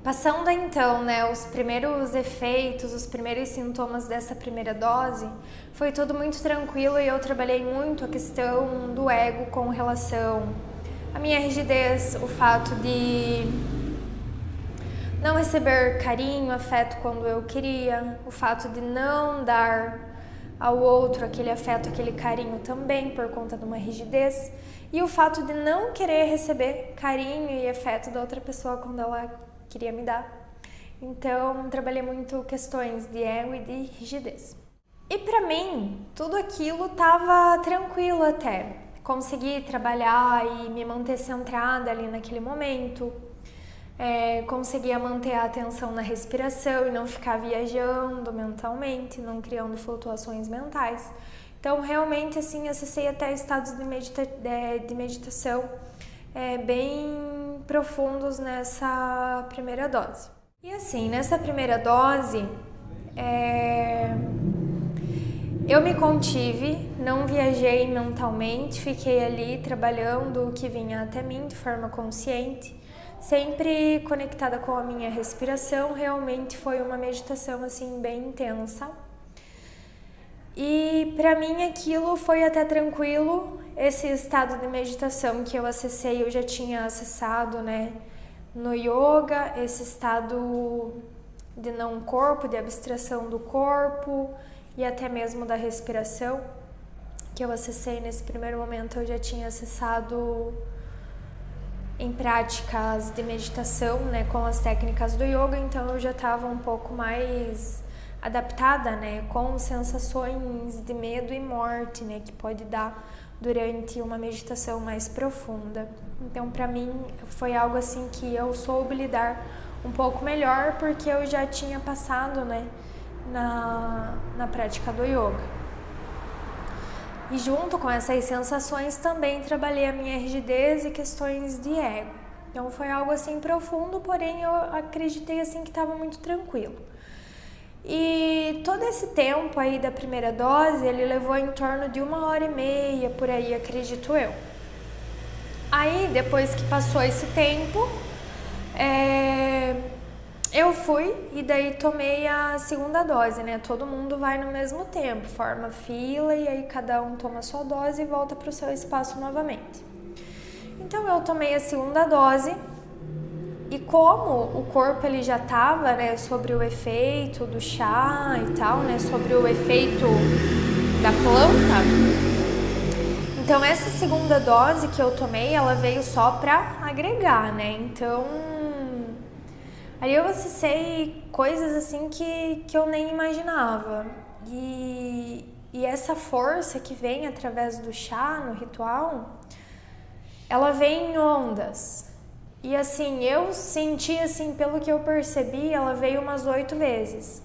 Passando então, né, os primeiros efeitos, os primeiros sintomas dessa primeira dose, foi tudo muito tranquilo e eu trabalhei muito a questão do ego com relação à minha rigidez, o fato de não receber carinho, afeto quando eu queria, o fato de não dar ao outro aquele afeto, aquele carinho também por conta de uma rigidez, e o fato de não querer receber carinho e afeto da outra pessoa quando ela queria me dar. Então, trabalhei muito questões de ego e de rigidez. E pra mim, tudo aquilo tava tranquilo até. Consegui trabalhar e me manter centrada ali naquele momento. Conseguia manter a atenção na respiração e não ficar viajando mentalmente, não criando flutuações mentais. Então, realmente, assim, acessei até estados de meditação bem profundos nessa primeira dose. E assim, nessa primeira dose, eu me contive, não viajei mentalmente, fiquei ali trabalhando o que vinha até mim de forma consciente, sempre conectada com a minha respiração. Realmente foi uma meditação assim bem intensa. E para mim aquilo foi até tranquilo. Esse estado de meditação que eu acessei, eu já tinha acessado, né, no yoga, esse estado de não corpo, de abstração do corpo e até mesmo da respiração, que eu acessei nesse primeiro momento, eu já tinha acessado em práticas de meditação, né, com as técnicas do yoga, então eu já estava um pouco mais adaptada, né, com sensações de medo e morte, né, que pode dar durante uma meditação mais profunda. Então, para mim, foi algo assim que eu soube lidar um pouco melhor, porque eu já tinha passado, né, na prática do yoga. E junto com essas sensações também trabalhei a minha rigidez e questões de ego. Então foi algo assim profundo, porém eu acreditei assim que estava muito tranquilo. E todo esse tempo aí da primeira dose, ele levou em torno de 1h30 por aí, acredito eu. Aí, depois que passou esse tempo, eu fui e daí tomei a segunda dose, né? Todo mundo vai no mesmo tempo, forma fila e aí cada um toma a sua dose e volta para o seu espaço novamente. Então eu tomei a segunda dose e como o corpo ele já estava, né, sobre o efeito do chá e tal, né, sobre o efeito da planta, então essa segunda dose que eu tomei, ela veio só para agregar, né? Então aí eu acessei coisas assim que eu nem imaginava. E essa força que vem através do chá no ritual, ela vem em ondas. E assim, eu senti assim, pelo que eu percebi, ela veio umas 8 vezes.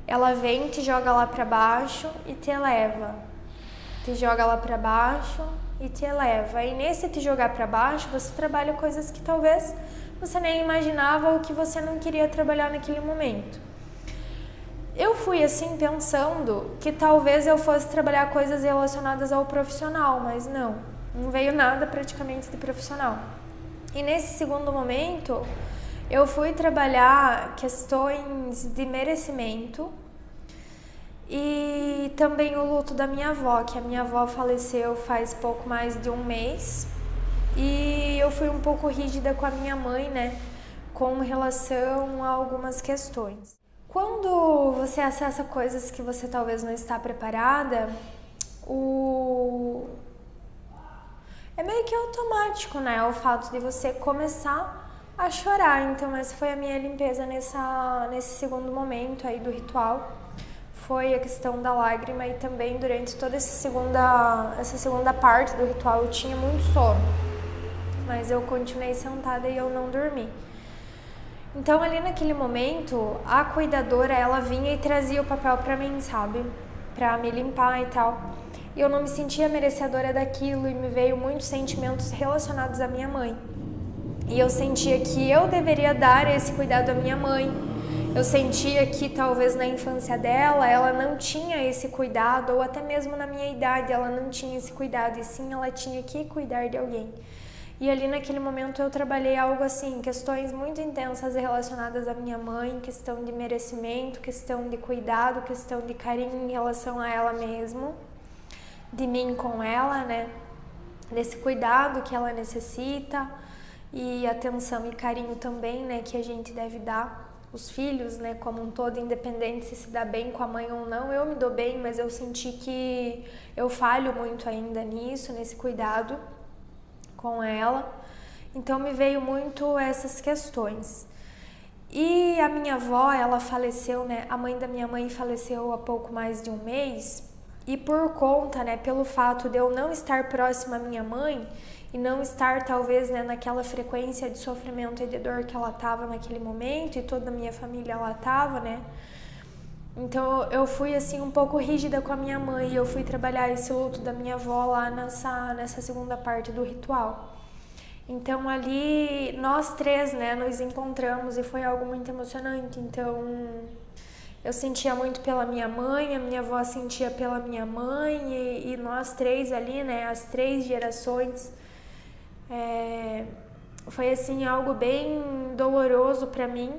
Ela vem, te joga lá pra baixo e te eleva. Te joga lá pra baixo e te eleva. E nesse te jogar pra baixo, você trabalha coisas que talvez você nem imaginava ou que você não queria trabalhar naquele momento. Eu fui assim pensando que talvez eu fosse trabalhar coisas relacionadas ao profissional, mas não veio nada praticamente de profissional. E nesse segundo momento, eu fui trabalhar questões de merecimento e também o luto da minha avó, que a minha avó faleceu faz pouco mais de um mês. E eu fui um pouco rígida com a minha mãe, né, com relação a algumas questões. Quando você acessa coisas que você talvez não está preparada, é meio que automático, né, o fato de você começar a chorar. Então essa foi a minha limpeza nesse segundo momento aí do ritual. Foi a questão da lágrima e também durante toda essa segunda parte do ritual eu tinha muito sono. Mas eu continuei sentada e eu não dormi. Então ali naquele momento, a cuidadora, ela vinha e trazia o papel pra mim, sabe? Pra me limpar e tal. E eu não me sentia merecedora daquilo e me veio muitos sentimentos relacionados à minha mãe. E eu sentia que eu deveria dar esse cuidado à minha mãe. Eu sentia que talvez na infância dela, ela não tinha esse cuidado, ou até mesmo na minha idade ela não tinha esse cuidado, e sim ela tinha que cuidar de alguém. E ali naquele momento eu trabalhei algo assim, questões muito intensas relacionadas à minha mãe, questão de merecimento, questão de cuidado, questão de carinho em relação a ela mesma, de mim com ela, né? Desse cuidado que ela necessita e atenção e carinho também, né? Que a gente deve dar. Os filhos, né, como um todo, independente se dá bem com a mãe ou não. Eu me dou bem, mas eu senti que eu falho muito ainda nisso, nesse cuidado com ela. Então me veio muito essas questões. E a minha avó, ela faleceu, né, a mãe da minha mãe faleceu há pouco mais de um mês. E por conta, né, pelo fato de eu não estar próxima à minha mãe, e não estar talvez, né, naquela frequência de sofrimento e de dor que ela estava naquele momento, e toda a minha família ela estava, né? Então eu fui assim um pouco rígida com a minha mãe, e eu fui trabalhar esse luto da minha avó lá nessa segunda parte do ritual. Então ali nós três, né, nos encontramos e foi algo muito emocionante. Então eu sentia muito pela minha mãe, a minha avó sentia pela minha mãe, e nós três ali, né, as 3 gerações. Foi assim algo bem doloroso para mim,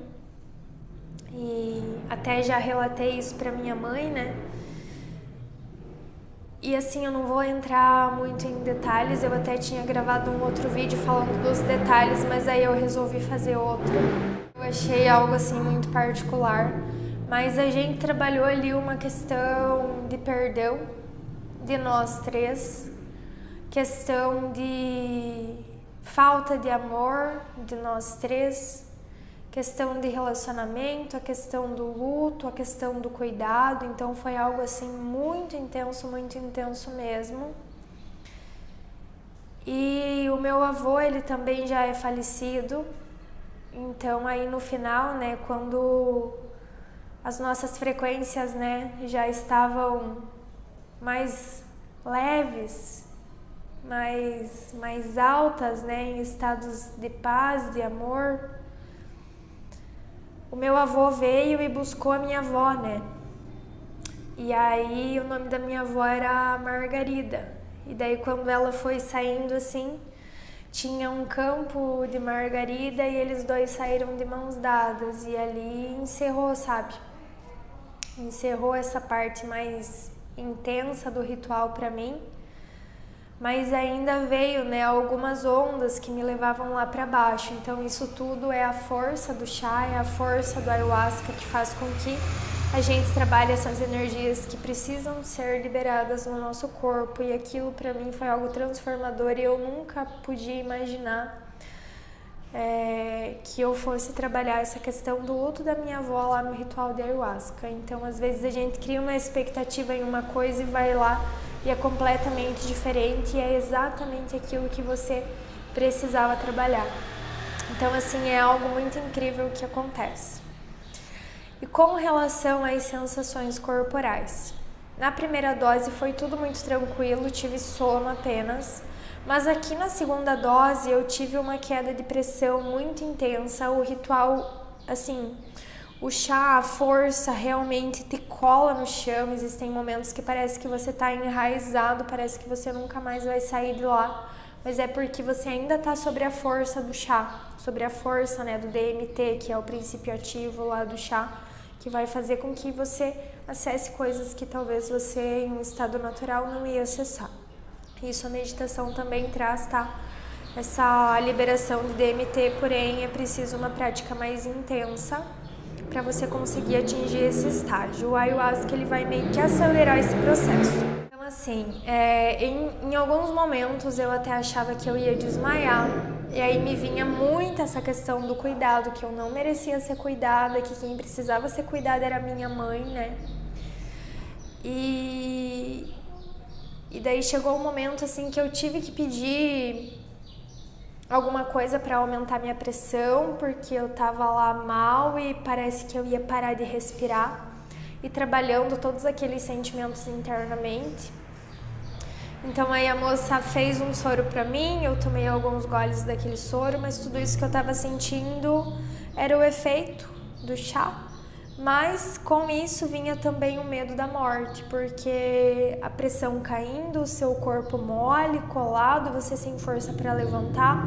e até já relatei isso para minha mãe, né? E assim, eu não vou entrar muito em detalhes, eu até tinha gravado um outro vídeo falando dos detalhes, mas aí eu resolvi fazer outro. Eu achei algo assim muito particular, mas a gente trabalhou ali uma questão de perdão de nós três, questão de falta de amor de nós três, questão de relacionamento, a questão do luto, a questão do cuidado. Então foi algo assim muito intenso mesmo. E o meu avô, ele também já é falecido. Então aí no final, né, quando as nossas frequências, né, já estavam mais leves, mais altas, né, em estados de paz, de amor, o meu avô veio e buscou a minha avó, né? E aí o nome da minha avó era Margarida. E daí quando ela foi saindo assim, tinha um campo de margarida e eles dois saíram de mãos dadas, e ali encerrou, sabe? Encerrou essa parte mais intensa do ritual para mim. Mas ainda veio, né, algumas ondas que me levavam lá para baixo. Então isso tudo é a força do chá, é a força do ayahuasca que faz com que a gente trabalhe essas energias que precisam ser liberadas no nosso corpo. E aquilo para mim foi algo transformador, e eu nunca podia imaginar que eu fosse trabalhar essa questão do luto da minha avó lá no ritual de ayahuasca. Então às vezes a gente cria uma expectativa em uma coisa e vai lá e é completamente diferente, e é exatamente aquilo que você precisava trabalhar. Então assim, é algo muito incrível que acontece. E com relação às sensações corporais, na primeira dose foi tudo muito tranquilo, tive sono apenas, mas aqui na segunda dose eu tive uma queda de pressão muito intensa. O ritual, assim, o chá, a força realmente te cola no chão. Existem momentos que parece que você está enraizado, parece que você nunca mais vai sair de lá, mas é porque você ainda está sobre a força do chá, sobre a força, né, do DMT, que é o princípio ativo lá do chá, que vai fazer com que você acesse coisas que talvez você em um estado natural não ia acessar. Isso a meditação também traz, tá? Essa liberação de DMT, porém é preciso uma prática mais intensa para você conseguir atingir esse estágio. O ayahuasca, ele vai meio que acelerar esse processo. Então assim, em alguns momentos eu até achava que eu ia desmaiar, e aí me vinha muito essa questão do cuidado, que eu não merecia ser cuidada, que quem precisava ser cuidada era minha mãe, né? E daí chegou um momento assim que eu tive que pedir alguma coisa para aumentar minha pressão, porque eu tava lá mal e parece que eu ia parar de respirar, e trabalhando todos aqueles sentimentos internamente. Então aí a moça fez um soro para mim, eu tomei alguns goles daquele soro, mas tudo isso que eu tava sentindo era o efeito do chá, Mas com isso vinha também o medo da morte, porque a pressão caindo, o seu corpo mole, colado, você sem força para levantar,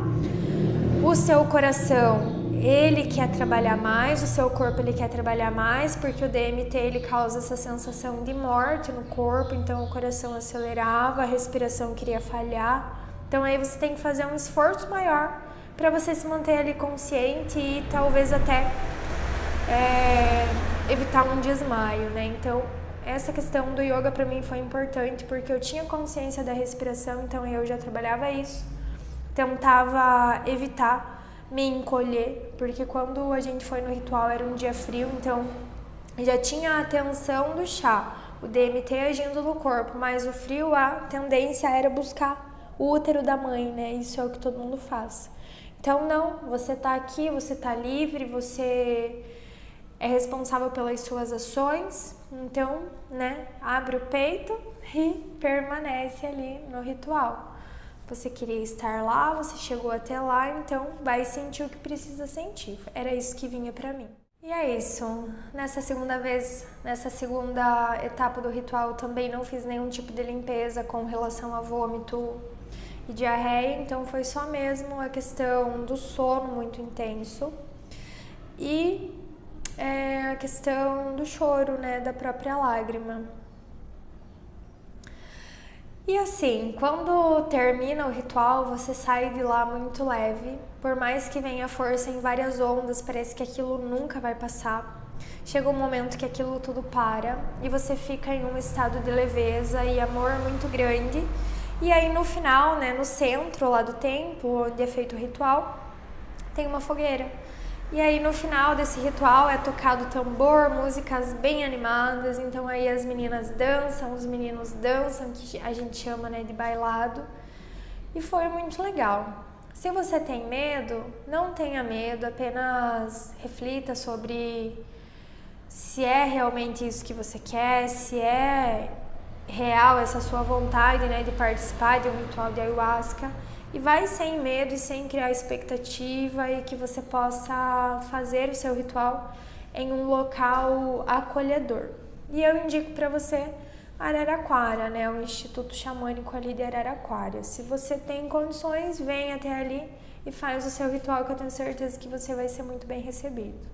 o seu coração, ele quer trabalhar mais, o seu corpo ele quer trabalhar mais, porque o DMT ele causa essa sensação de morte no corpo, então o coração acelerava, a respiração queria falhar. Então aí você tem que fazer um esforço maior para você se manter ali consciente e talvez até evitar um desmaio, né? Então essa questão do yoga para mim foi importante porque eu tinha consciência da respiração, então eu já trabalhava isso. Tentava evitar me encolher, porque quando a gente foi no ritual era um dia frio, então já tinha a tensão do chá, o DMT agindo no corpo, mas o frio, a tendência era buscar o útero da mãe, né? Isso é o que todo mundo faz. Então não, você tá aqui, você tá livre, você é responsável pelas suas ações, então, né, abre o peito e permanece ali no ritual. Você queria estar lá, você chegou até lá, então vai sentir o que precisa sentir. Era isso que vinha pra mim. E é isso. Nessa segunda etapa do ritual, eu também não fiz nenhum tipo de limpeza com relação a vômito e diarreia, então foi só mesmo a questão do sono muito intenso e a questão do choro, né, da própria lágrima. E assim, quando termina o ritual, você sai de lá muito leve, por mais que venha força em várias ondas, parece que aquilo nunca vai passar. Chega um momento que aquilo tudo para e você fica em um estado de leveza e amor muito grande. E aí no final, né, no centro lá do templo, onde é feito o ritual, tem uma fogueira. E aí no final desse ritual é tocado tambor, músicas bem animadas, então aí as meninas dançam, os meninos dançam, que a gente chama, né, de bailado. E foi muito legal. Se você tem medo, não tenha medo, apenas reflita sobre se é realmente isso que você quer, se é real essa sua vontade, né, de participar de um ritual de ayahuasca. E vai sem medo e sem criar expectativa e que você possa fazer o seu ritual em um local acolhedor. E eu indico para você Araraquara, né, o Instituto Xamânico ali de Araraquara. Se você tem condições, vem até ali e faz o seu ritual, que eu tenho certeza que você vai ser muito bem recebido.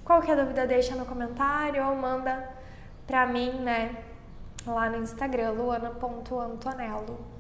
Qualquer dúvida deixa no comentário ou manda para mim, né, lá no Instagram, luana.antonello.